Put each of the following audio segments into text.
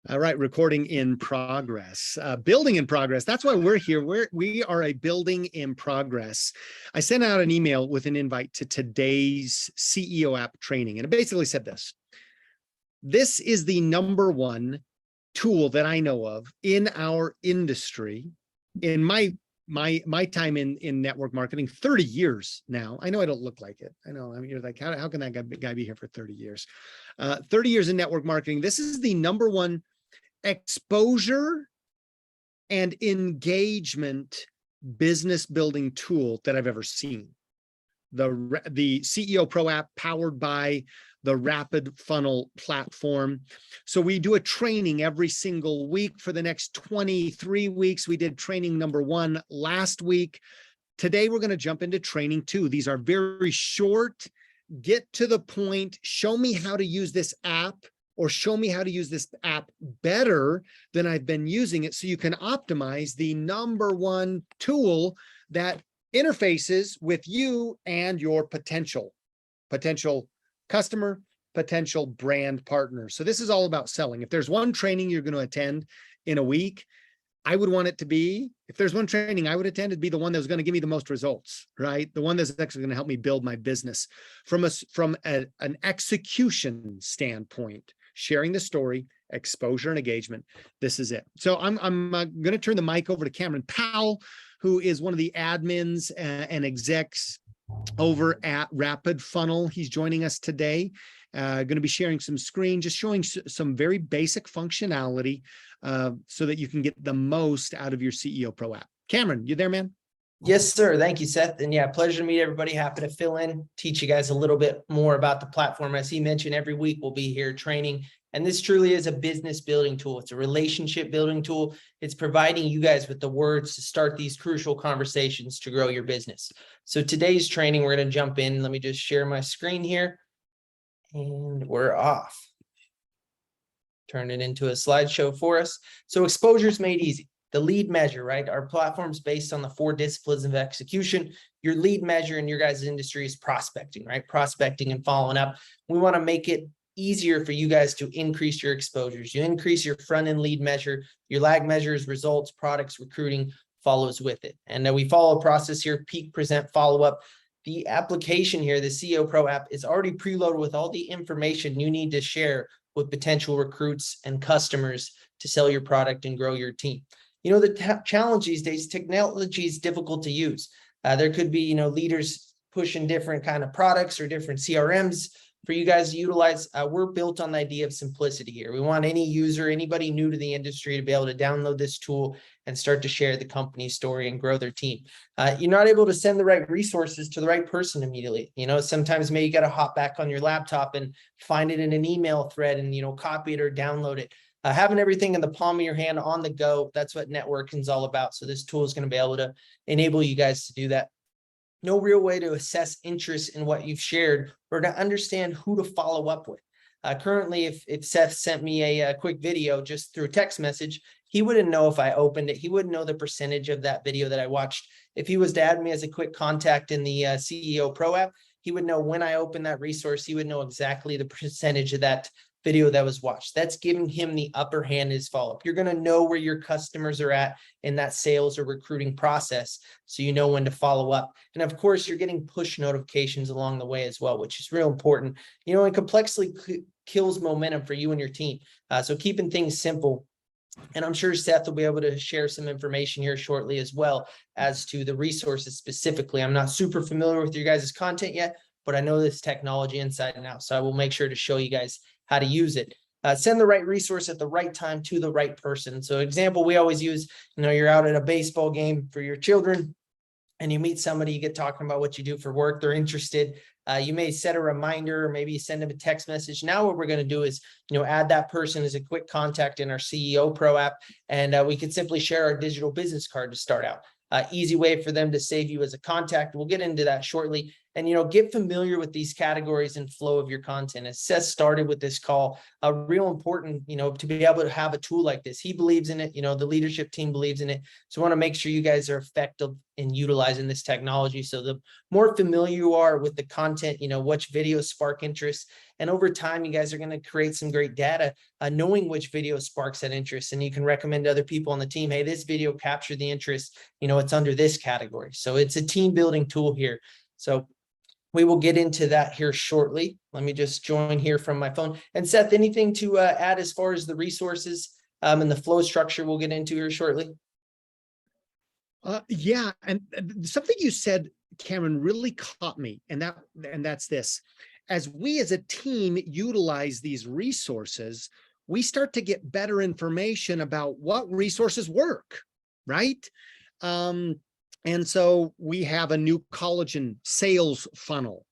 All right, recording in progress, building in progress. That's why we're here. We are a building in progress. I sent out an email with an invite to today's CEO app training, and it basically said this. This is the number one tool that I know of in our industry, in my time in network marketing, 30 years now. I know I don't look like it. I know. I mean, you're like, how can that guy be here for 30 years? 30 years in network marketing. This is the number one exposure and engagement business building tool that I've ever seen. The CEOPro app powered by the Rapid Funnel platform. So we do a training every single week for the next 23 weeks. We did training number 1 last week. Today, we're going to jump into training 2. These are very short, get to the point, show me how to use this app, or show me how to use this app better than I've been using it so you can optimize the number one tool that interfaces with you and your potential customer, potential brand partner. So this is all about selling. If there's one training you're going to attend in a week, I would want it to be, if there's one training I would attend, it'd be the one that was going to give me the most results, right? The one that's actually going to help me build my business from an execution standpoint. Sharing the story, exposure, and engagement. This is it. So I'm going to turn the mic over to Cameron Powell, who is one of the admins and execs over at Rapid Funnel. He's joining us today. Going to be sharing some screen, just showing some very basic functionality so that you can get the most out of your CEOPro app. Cameron, you there, man? Yes, sir. Thank you, Seth. And yeah, pleasure to meet everybody. Happy to fill in, teach you guys a little bit more about the platform. As he mentioned, every week we'll be here training. And this truly is a business building tool. It's a relationship building tool. It's providing you guys with the words to start these crucial conversations to grow your business. So today's training, we're going to jump in. Let me just share my screen here. And we're off. Turn it into a slideshow for us. So exposure is made easy. The lead measure, right? Our platform's based on the 4 disciplines of execution. Your lead measure in your guys' industry is prospecting, right? Prospecting and following up. We want to make it easier for you guys to increase your exposures. You increase your front-end lead measure, your lag measures, results, products, recruiting follows with it. And we follow a process here, peak, present, follow-up. The application here, the CEOPro app, is already preloaded with all the information you need to share with potential recruits and customers to sell your product and grow your team. You know, the challenge these days, technology is difficult to use. There could be, leaders pushing different kind of products or different CRMs for you guys to utilize. We're built on the idea of simplicity here. We want any user, anybody new to the industry to be able to download this tool and start to share the company story and grow their team. You're not able to send the right resources to the right person immediately. Sometimes maybe you got to hop back on your laptop and find it in an email thread and, copy it or download it. Having everything in the palm of your hand on the go, that's what networking is all about. So this tool is going to be able to enable you guys to do that. No real way to assess interest in what you've shared or to understand who to follow up with. Currently, if Seth sent me a quick video just through text message, he wouldn't know if I opened it. He wouldn't know the percentage of that video that I watched. If he was to add me as a quick contact in the CEOPro app, he would know when I opened that resource. He would know exactly the percentage of that video that was watched. That's giving him the upper hand in his follow-up. You're going to know where your customers are at in that sales or recruiting process, so you know when to follow up. And of course, you're getting push notifications along the way as well, which is real important. And complexity kills momentum for you and your team. So keeping things simple. And I'm sure Seth will be able to share some information here shortly as well as to the resources specifically. I'm not super familiar with your guys' content yet, but I know this technology inside and out. So I will make sure to show you guys how to use it. Send the right resource at the right time to the right person. So example we always use, you're out at a baseball game for your children and you meet somebody, you get talking about what you do for work, they're interested. You may set a reminder or maybe send them a text message. Now what we're going to do is, add that person as a quick contact in our CEOPro app. And we can simply share our digital business card to start out. Easy way for them to save you as a contact. We'll get into that shortly. and, get familiar with these categories and flow of your content. As Seth started with this call, real important, to be able to have a tool like this. He believes in it, the leadership team believes in it. So I want to make sure you guys are effective in utilizing this technology. So the more familiar you are with the content, which videos spark interest, and over time, you guys are going to create some great data, knowing which video sparks that interest. And you can recommend to other people on the team, hey, this video captured the interest, it's under this category. So it's a team building tool here. So we will get into that here shortly. Let me just join here from my phone. And Seth, anything to add as far as the resources and the flow structure we'll get into here shortly? Yeah, and something you said, Cameron, really caught me, and that's this. As we as a team utilize these resources, we start to get better information about what resources work, right? And so we have a new collagen sales funnel,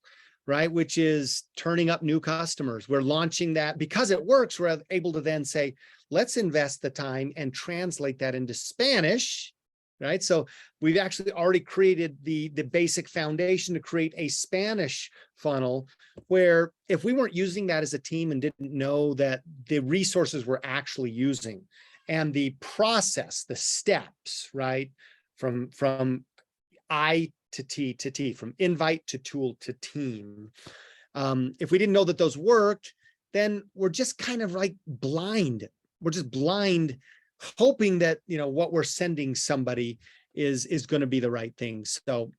right? Which is turning up new customers. We're launching that because it works. We're able to then say, let's invest the time and translate that into Spanish, right? So we've actually already created the basic foundation to create a Spanish funnel, where if we weren't using that as a team and didn't know that the resources we're actually using and the process, the steps, right? From I to T, from invite to tool to team. If we didn't know that those worked, then we're just kind of like blind. We're just blind, hoping that, what we're sending somebody is going to be the right thing. So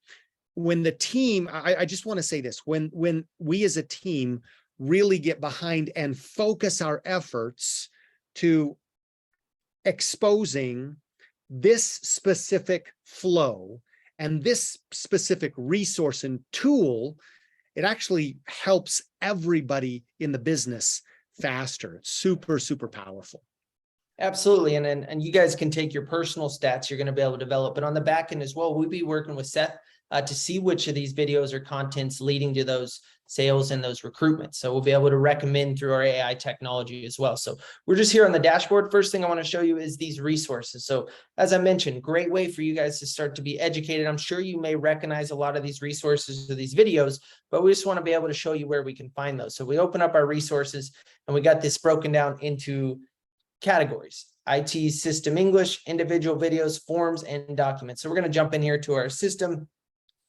when the team, I just want to say this, when we as a team really get behind and focus our efforts to exposing this specific flow and this specific resource and tool, it actually helps everybody in the business faster. It's super, super powerful. Absolutely. And you guys can take your personal stats you're going to be able to develop, but on the back end as well, we'll be working with Seth to see which of these videos or contents leading to those sales and those recruitments. So we'll be able to recommend through our AI technology as well. So we're just here on the dashboard. First thing I want to show you is these resources. So as I mentioned, great way for you guys to start to be educated. I'm sure you may recognize a lot of these resources or these videos, but we just want to be able to show you where we can find those. So we open up our resources and we got this broken down into categories: IT, system English, individual videos, forms, and documents. So we're going to jump in here to our system.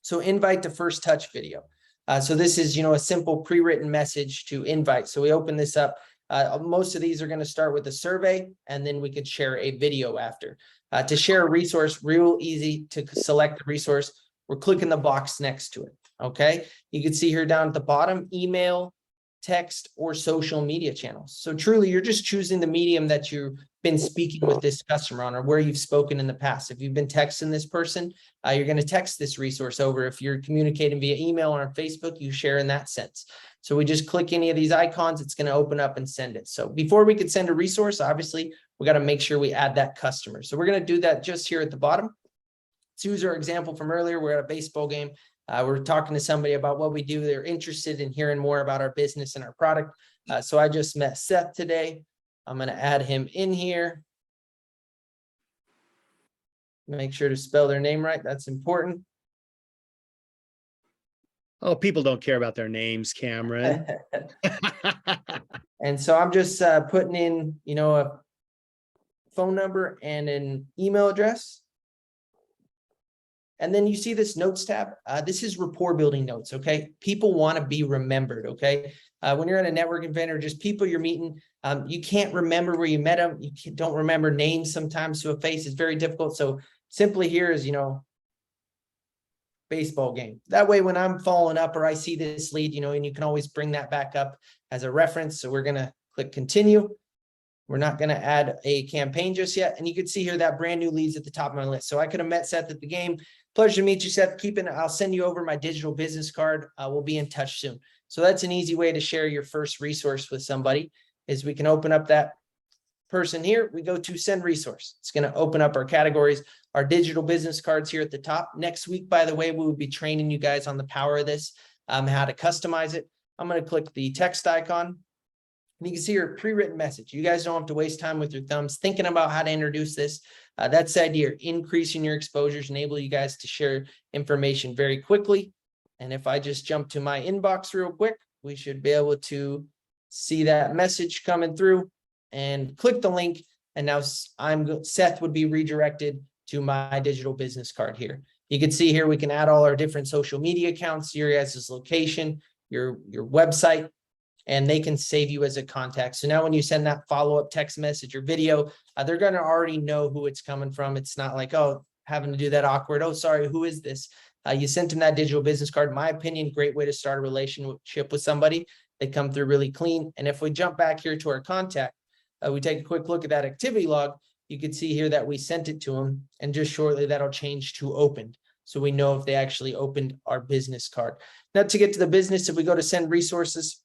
So invite to first touch video. So this is, a simple pre-written message to invite. So we open this up. Most of these are going to start with a survey, and then we could share a video after. To share a resource, real easy to select the resource. We're clicking the box next to it. Okay. You can see here down at the bottom, email, text, or social media channels. So truly, you're just choosing the medium that you've been speaking with this customer on, or where you've spoken in the past. If you've been texting this person, you're going to text this resource over. If you're communicating via email or on Facebook, you share in that sense. So we just click any of these icons, it's going to open up and send it. So before we could send a resource, obviously, we got to make sure we add that customer. So we're going to do that just here at the bottom. Let's use our example from earlier. We're at a baseball game. We're talking to somebody about what we do. They're interested in hearing more about our business and our product. So I just met Seth today. I'm going to add him in here. Make sure to spell their name right. That's important. Oh, people don't care about their names, Cameron. And so I'm just putting in, a phone number and an email address. And then you see this notes tab. This is rapport building notes. Okay. People want to be remembered. Okay. When you're at a networking event or just people you're meeting, you can't remember where you met them. You don't remember names sometimes to a face. It's very difficult. So simply here is, baseball game. That way, when I'm following up or I see this lead, and you can always bring that back up as a reference. So we're going to click continue. We're not going to add a campaign just yet. And you can see here that brand new leads at the top of my list. So I could have met Seth at the game. Pleasure to meet you, Seth. I'll send you over my digital business card. We'll be in touch soon. So that's an easy way to share your first resource with somebody, is we can open up that person here. We go to send resource. It's going to open up our categories, our digital business cards here at the top. Next week, by the way, we will be training you guys on the power of this, how to customize it. I'm going to click the text icon. And you can see your pre-written message. You guys don't have to waste time with your thumbs thinking about how to introduce this. That's the idea, increasing your exposures, enable you guys to share information very quickly And if I just jump to my inbox real quick, we should be able to see that message coming through and click the link. And now Seth would be redirected to my digital business card here. You can see here, we can add all our different social media accounts, your guys' location, your website, and they can save you as a contact. So now when you send that follow-up text message or video, they're going to already know who it's coming from. It's not like, oh, having to do that awkward, oh, sorry, who is this? You sent them that digital business card. In my opinion, great way to start a relationship with somebody. They come through really clean. And if we jump back here to our contact, we take a quick look at that activity log, you can see here that we sent it to them, and just shortly that'll change to opened. So we know if they actually opened our business card. Now to get to the business, if we go to send resources,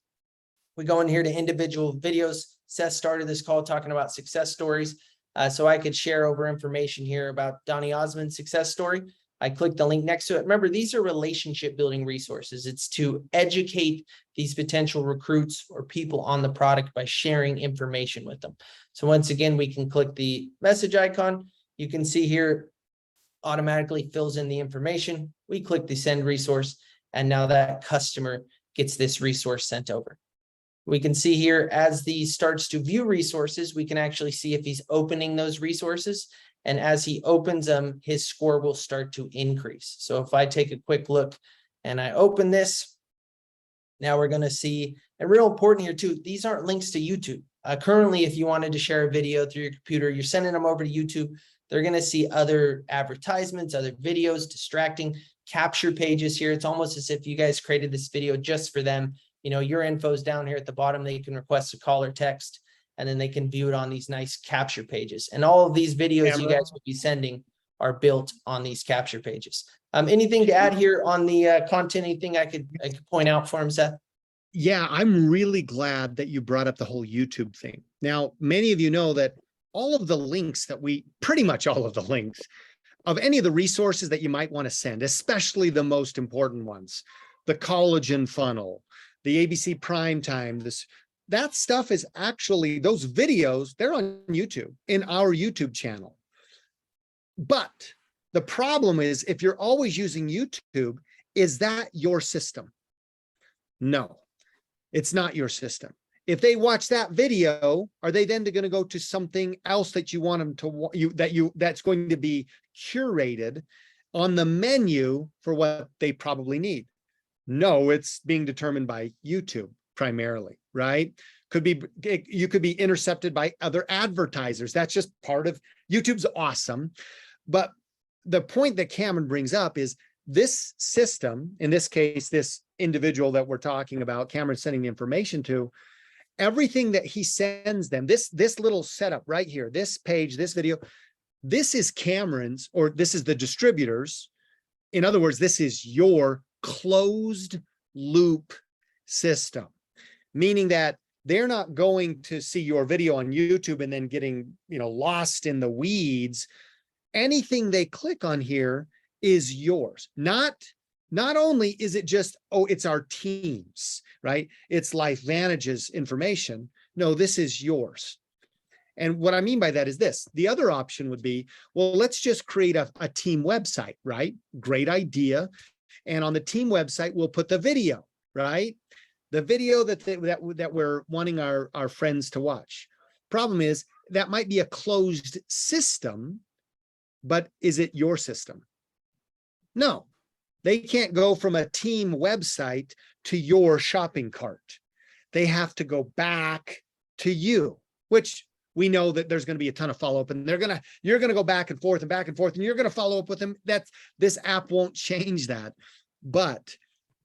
we go in here to individual videos. Seth started this call talking about success stories. So I could share over information here about Donnie Osmond's success story. I click the link next to it. Remember, these are relationship building resources. It's to educate these potential recruits or people on the product by sharing information with them. So once again, we can click the message icon. You can see here, automatically fills in the information. We click the send resource, and now that customer gets this resource sent over. We can see here as he starts to view resources, we can actually see if he's opening those resources. And as he opens them, his score will start to increase. So if I take a quick look and I open this, now we're going to see, and real important here too, these aren't links to YouTube. Currently, if you wanted to share a video through your computer, you're sending them over to YouTube. They're going to see other advertisements, other videos, distracting capture pages here. It's almost as if you guys created this video just for them. You know, your info's down here at the bottom. They can request a call or text, and then they can view it on these nice capture pages. And all of these videos you guys will be sending are built on these capture pages. Anything to add here on the content? Anything I could point out for him, Seth? Yeah, I'm really glad that you brought up the whole YouTube thing. Now, many of you know that all of the links that pretty much all of the links of any of the resources that you might want to send, especially the most important ones, the collagen funnel, the ABC Primetime, that stuff is actually, those videos, they're on YouTube, in our YouTube channel. But the problem is, if you're always using YouTube, is that your system? No, it's not your system. If they watch that video, are they then going to go to something else that you want them to that's going to be curated on the menu for what they probably need? No, it's being determined by YouTube primarily, right? You could be intercepted by other advertisers. That's just part of YouTube's awesome. But the point that Cameron brings up is this system, in this case, this individual that we're talking about, Cameron sending the information to, everything that he sends them, this little setup right here, this page, this video, this is Cameron's, or this is the distributor's. In other words, this is your closed loop system, meaning that they're not going to see your video on YouTube and then getting, lost in the weeds. Anything they click on here is yours. Not only is it just, oh, it's our team's, right? It's LifeVantage's information. No, this is yours. And what I mean by that is this. The other option would be, well, let's just create a team website, right? Great idea. And on the team website, we'll put the video, right? The video that we're wanting our friends to watch. Problem is, that might be a closed system, but is it your system? No, they can't go from a team website to your shopping cart. They have to go back to you, which we know that there's going to be a ton of follow-up, and you're going to go back and forth, and you're going to follow up with them. This app won't change that, but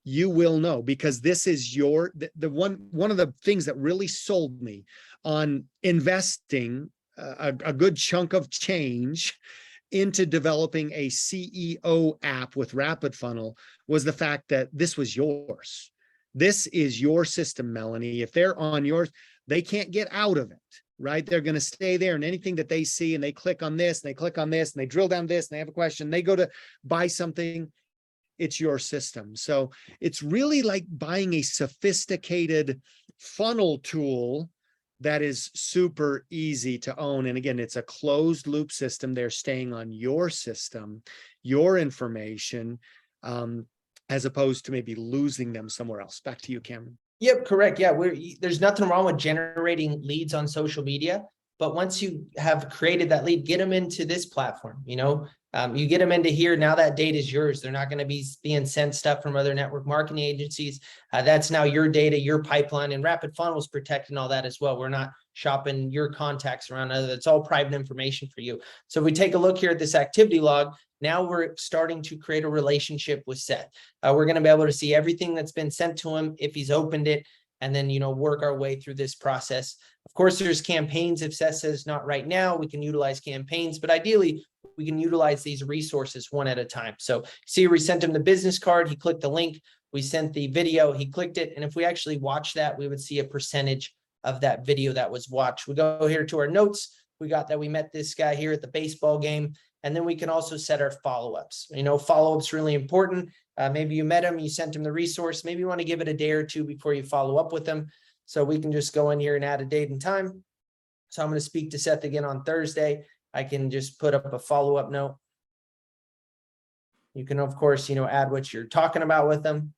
you will know, because this is one of the things that really sold me on investing a good chunk of change into developing a CEO app with RapidFunnel was the fact that this was yours. This is your system, Melanie. If they're on yours, they can't get out of it, right? They're going to stay there, and anything that they see and they click on this and they click on this and they drill down this and they have a question, they go to buy something, it's your system. So it's really like buying a sophisticated funnel tool that is super easy to own. And again, it's a closed loop system. They're staying on your system, your information. as opposed to maybe losing them somewhere else. Back to you, Cameron. Yep, correct. Yeah, there's nothing wrong with generating leads on social media, but once you have created that lead, get them into this platform. You get them into here. Now that data is yours. They're not going to be being sent stuff from other network marketing agencies. That's now your data, your pipeline, and Rapid Funnels protecting all that as well. We're not shopping your contacts around other. It's all private information for you. So if we take a look here at this activity log, now we're starting to create a relationship with Seth. We're going to be able to see everything that's been sent to him if he's opened it, and then, work our way through this process. Of course, there's campaigns. If Seth says not right now, we can utilize campaigns, but ideally we can utilize these resources one at a time. So see, we sent him the business card. He clicked the link. We sent the video. He clicked it. And if we actually watch that, we would see a percentage of that video that was watched. We go here to our notes. We got that we met this guy here at the baseball game. And then we can also set our follow-ups. Follow-ups really important. Maybe you met him, you sent him the resource. Maybe you want to give it a day or two before you follow up with them. So we can just go in here and add a date and time. So I'm going to speak to Seth again on Thursday. I can just put up a follow-up note. You can, of course, add what you're talking about with them.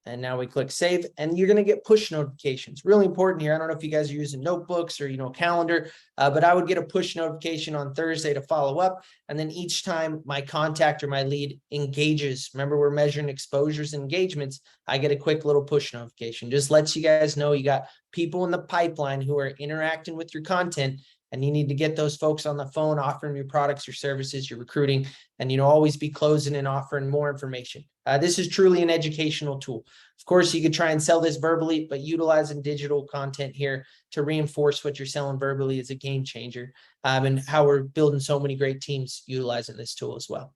And now we click save, and you're going to get push notifications. Really important here. I don't know if you guys are using notebooks or, calendar, but I would get a push notification on Thursday to follow up. And then each time my contact or my lead engages, remember we're measuring exposures and engagements, I get a quick little push notification. Just lets you guys know you got people in the pipeline who are interacting with your content, and you need to get those folks on the phone, offering your products, your services, your recruiting, and, always be closing and offering more information. This is truly an educational tool. Of course, you could try and sell this verbally, but utilizing digital content here to reinforce what you're selling verbally is a game changer, and how we're building so many great teams utilizing this tool as well.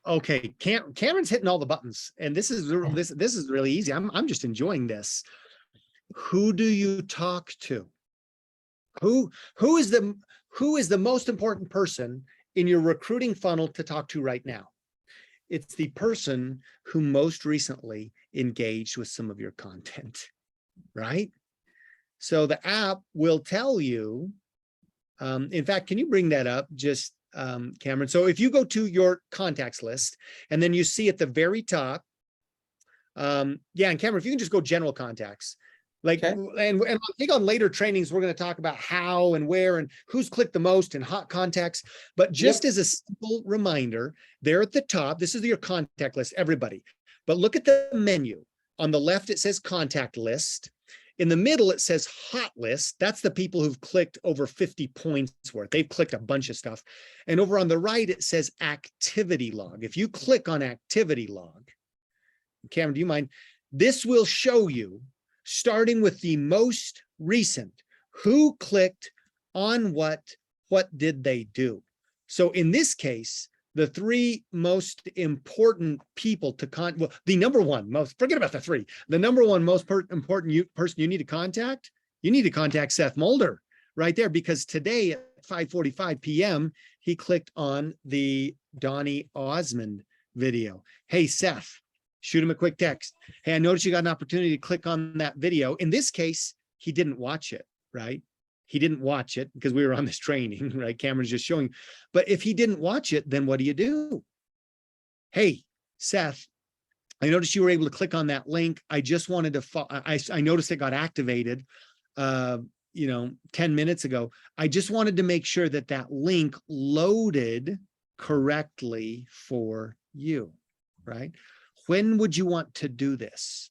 Okay, Cameron's hitting all the buttons, and this is really easy. I'm just enjoying this. Who do you talk to? Who is the most important person in your recruiting funnel to talk to right now? It's the person who most recently engaged with some of your content, right? So the app will tell you, in fact, can you bring that up, just Cameron? So if you go to your contacts list and then you see at the very top, and Cameron, if you can just go general contacts. Okay. And I think on later trainings, we're going to talk about how and where and who's clicked the most and hot contacts. But just as a simple reminder, there at the top, this is your contact list, everybody. But look at the menu. On the left, it says contact list. In the middle, it says hot list. That's the people who've clicked over 50 points worth. They've clicked a bunch of stuff. And over on the right, it says activity log. If you click on activity log, Cameron, do you mind? This will show you, starting with the most recent, who clicked on what did they do? So in this case, the three most important people to the number one most, forget about the three, the number one most important person you need to contact Seth Mulder right there, because today at 5:45 p.m., he clicked on the Donnie Osmond video. Hey, Seth, shoot him a quick text. Hey, I noticed you got an opportunity to click on that video. In this case, he didn't watch it, right? He didn't watch it because we were on this training, right? Cameron's just showing. But if he didn't watch it, then what do? Hey, Seth, I noticed you were able to click on that link. I just wanted to, I noticed it got activated, 10 minutes ago. I just wanted to make sure that that link loaded correctly for you, right? When would you want to do this?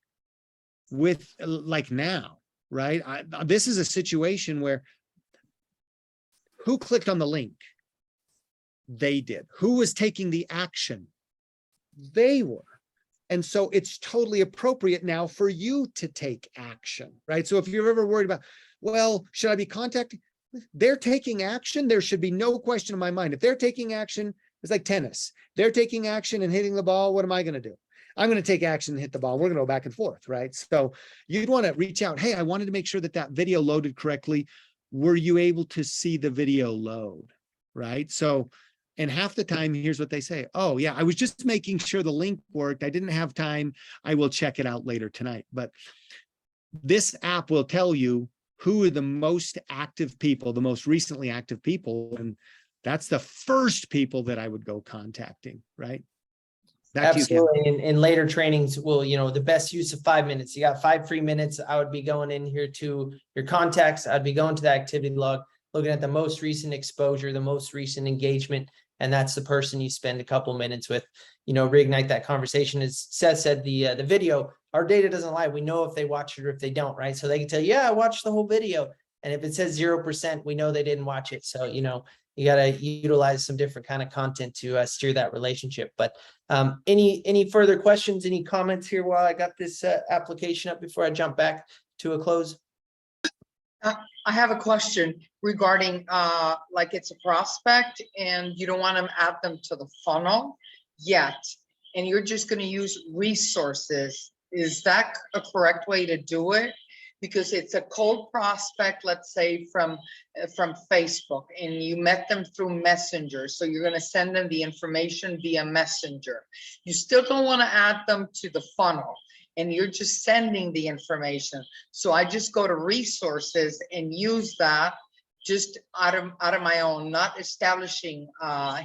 With like now, right? This is a situation where who clicked on the link? They did. Who was taking the action? They were. And so it's totally appropriate now for you to take action, right? So if you're ever worried about, well, should I be contacting? They're taking action. There should be no question in my mind. If they're taking action, it's like tennis. They're taking action and hitting the ball. What am I going to do? I'm going to take action and hit the ball. We're going to go back and forth, right? So you'd want to reach out. Hey, I wanted to make sure that video loaded correctly. Were you able to see the video load, right? So, and half the time, here's what they say. Oh, yeah, I was just making sure the link worked. I didn't have time. I will check it out later tonight. But this app will tell you who are the most active people, the most recently active people. And that's the first people that I would go contacting, right? Back to you, Ken. Absolutely. In later trainings, will, you know, the best use of 5 minutes. You got 5 free minutes. I would be going in here to your contacts. I'd be going to the activity log, looking at the most recent exposure, the most recent engagement. And that's the person you spend a couple minutes with, you know, reignite that conversation. As Seth said, the video, our data doesn't lie. We know if they watch it or if they don't, right? So they can tell you, yeah, I watched the whole video. And if it says 0%, we know they didn't watch it. So, you know, you got to utilize some different kind of content to steer that relationship. But any further questions, any comments here while I got this application up before I jump back to a close? I have a question regarding like it's a prospect and you don't want to add them to the funnel yet, and you're just going to use resources. Is that a correct way to do it? Because it's a cold prospect, let's say from Facebook, and you met them through Messenger. So you're going to send them the information via Messenger. You still don't want to add them to the funnel, and you're just sending the information. So I just go to resources and use that just out of my own, not establishing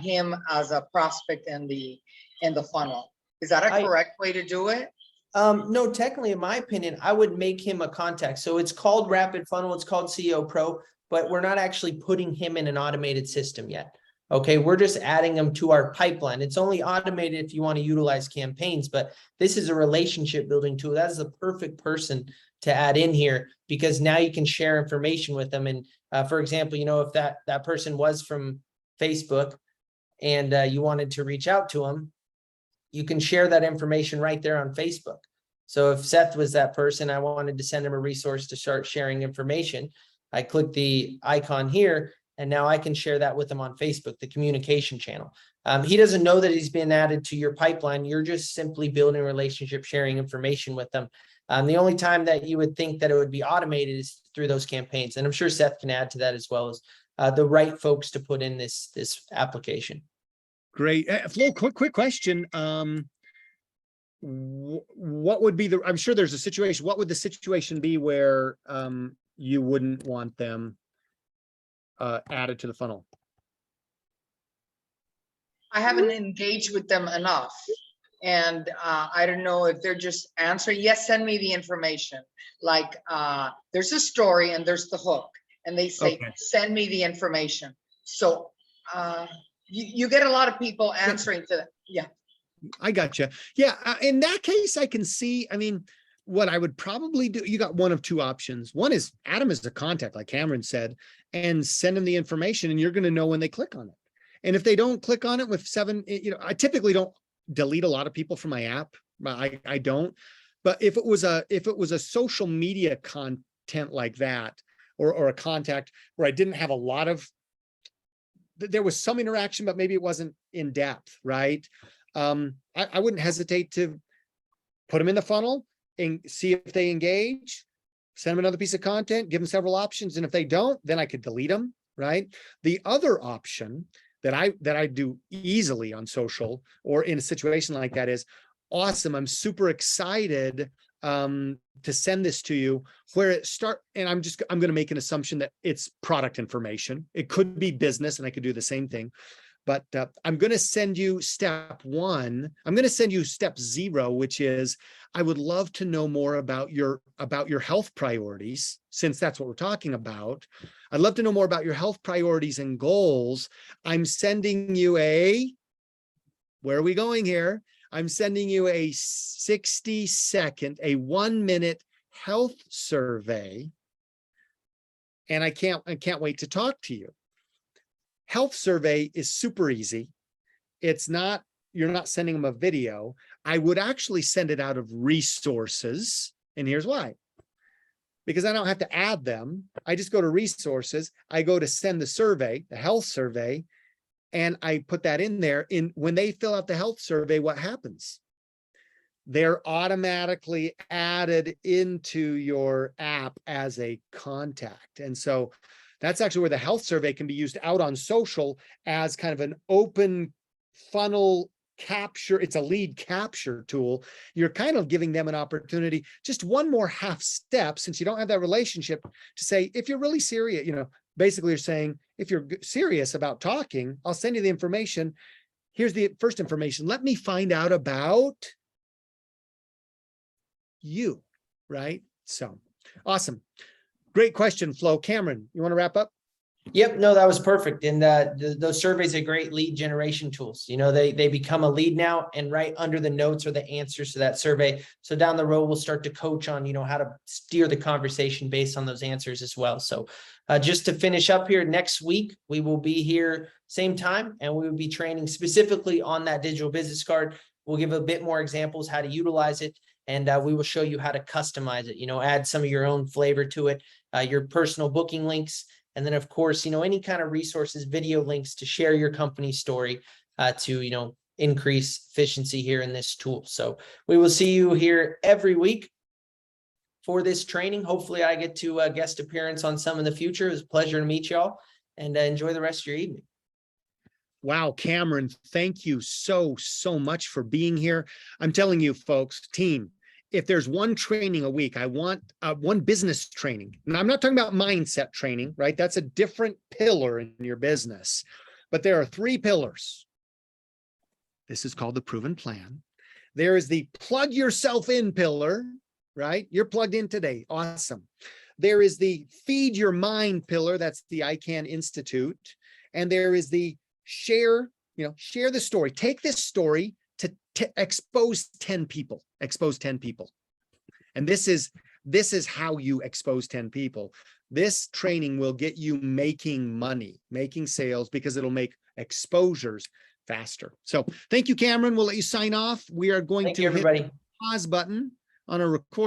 him as a prospect in the funnel. Is that a correct way to do it? No, technically, in my opinion, I would make him a contact. So it's called Rapid Funnel. It's called CEOPro, but we're not actually putting him in an automated system yet. Okay, we're just adding them to our pipeline. It's only automated if you want to utilize campaigns, but this is a relationship building tool. That's the perfect person to add in here, because now you can share information with them. And for example, you know, if that person was from Facebook and you wanted to reach out to them, you can share that information right there on Facebook. So if Seth was that person, I wanted to send him a resource to start sharing information. I click the icon here, and now I can share that with him on Facebook, the communication channel. He doesn't know that he's been added to your pipeline. You're just simply building a relationship, sharing information with them. The only time that you would think that it would be automated is through those campaigns. And I'm sure Seth can add to that, as well as the right folks to put in this application. Great. Flo, quick question. What would be I'm sure there's a situation. What would the situation be where you wouldn't want them added to the funnel? I haven't engaged with them enough. And I don't know if they're just answering, yes, send me the information. Like there's a story and there's the hook, and they say, okay, send me the information. So you get a lot of people answering to that. Yeah. I gotcha. Yeah. In that case, I can see, I mean, what I would probably do, you got one of two options. One is add them as a contact, like Cameron said, and send them the information, and you're going to know when they click on it. And if they don't click on it with 7, you know, I typically don't delete a lot of people from my app. I don't. But if it was a social media content like that, or a contact where I didn't have a lot of, there was some interaction, but maybe it wasn't in depth, right? I wouldn't hesitate to put them in the funnel and see if they engage, send them another piece of content, give them several options. And if they don't, then I could delete them, right? The other option that I do easily on social or in a situation like that is, awesome, I'm super excited to send this to you, where it start, and I'm going to make an assumption that it's product information. It could be business, and I could do the same thing. But I'm going to send you step 1. I'm going to send you step 0, which is, I would love to know more about your health priorities, since that's what we're talking about. I'd love to know more about your health priorities and goals. I'm sending you where are we going here? I'm sending you a 60-second, a 1-minute health survey, and I can't wait to talk to you. Health survey is super easy. It's not, you're not sending them a video. I would actually send it out of resources. And here's why. Because I don't have to add them. I just go to resources. I go to send the survey, the health survey, and I put that in there. When they fill out the health survey, what happens? They're automatically added into your app as a contact. And so that's actually where the health survey can be used out on social as kind of an open funnel capture. It's a lead capture tool. You're kind of giving them an opportunity, just one more half step, since you don't have that relationship, to say, if you're really serious, you know, basically you're saying, if you're serious about talking, I'll send you the information. here's the first information. Let me find out about you, right? So awesome. Great question, Flo. Cameron, you want to wrap up? Yep, no, that was perfect. And those surveys are great lead generation tools. You know, they become a lead now, and right under the notes are the answers to that survey. So down the road, we'll start to coach on, you know, how to steer the conversation based on those answers as well. So just to finish up here, next week, we will be here same time, and we will be training specifically on that digital business card. We'll give a bit more examples how to utilize it, and we will show you how to customize it, you know, add some of your own flavor to it, your personal booking links. And then, of course, you know, any kind of resources, video links to share your company story to, you know, increase efficiency here in this tool. So we will see you here every week for this training. Hopefully I get to guest appearance on some in the future. It was a pleasure to meet y'all, and enjoy the rest of your evening. Wow, Cameron, thank you so much for being here. I'm telling you, folks, team, if there's one training a week, I want one business training. And I'm not talking about mindset training, right? That's a different pillar in your business. But there are 3 pillars. This is called the proven plan. There is the plug yourself in pillar, right? You're plugged in today. Awesome. There is the feed your mind pillar. That's the ICANN Institute. And there is the share the story. Take this story to expose 10 people. Expose 10 people. And this is how you expose 10 people. This training will get you making money, making sales, because it'll make exposures faster. So thank you, Cameron. We'll let you sign off. We are going Thank to you, hit everybody. the pause button on a record.